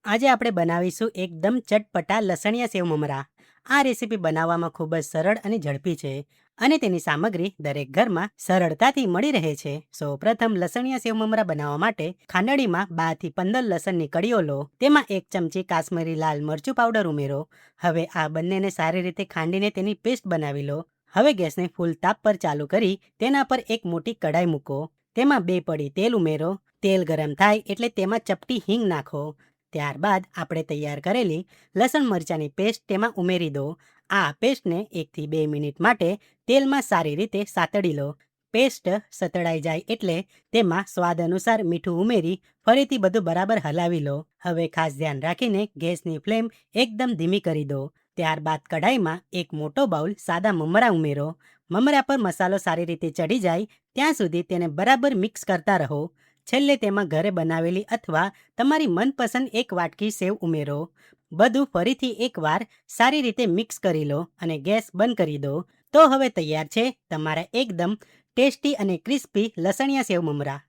આજે આપણે બનાવીશું એકદમ ચટપટા લસણિયા સેવ મમરા. આ રેસીપી બનાવવામાં ખૂબ જ સરળ અને ઝડપી છે અને તેની સામગ્રી દરેક ઘરમાં સરળતાથી મળી રહે છે. સૌપ્રથમ લસણિયા સેવ મમરા બનાવવા માટે ખાંડણીમાં 12 થી 15 લસણની કળીઓ લો. તેમાં 1 ચમચી કાશ્મીરી લાલ મરચું પાવડર ઉમેરો. હવે આ બંનેને સારી રીતે ખાંડીને તેની પેસ્ટ બનાવી લો. હવે ગેસને ફૂલ તાપ પર ચાલુ કરી તેના પર એક મોટી કઢાઈ મૂકો. તેમાં 2 પડી તેલ ઉમેરો. તેલ ગરમ થાય એટલે તેમાં ચપટી હિંગ નાખો. ત્યારબાદ આપણે તૈયાર કરેલી લસણ મરચાંની પેસ્ટ તેમાં ઉમેરી દો. આ પેસ્ટને 1 થી 2 મિનિટ માટે તેલમાં સારી રીતે સાતળી લો. પેસ્ટ સતળાઈ જાય એટલે તેમાં સ્વાદ અનુસાર મીઠું ઉમેરી ફરીથી બધું બરાબર હલાવી લો. હવે ખાસ ધ્યાન રાખીને ગેસની ફ્લેમ એકદમ ધીમી કરી દો. ત્યારબાદ કઢાઈમાં એક મોટો બાઉલ સાદા મમરા ઉમેરો. મમરા પર મસાલો સારી રીતે ચડી જાય ત્યાં સુધી તેને બરાબર મિક્સ કરતા રહો. છેલ્લે તેમાં ઘરે બનાવેલી અથવા તમારી મનપસંદ એક વાટકી સેવ ઉમેરો. બધું ફરીથી એકવાર સારી રીતે મિક્સ કરી લો અને ગેસ બંધ કરી દો. તો હવે તૈયાર છે તમારા એકદમ ટેસ્ટી અને ક્રિસ્પી લસણિયા સેવ મમરા.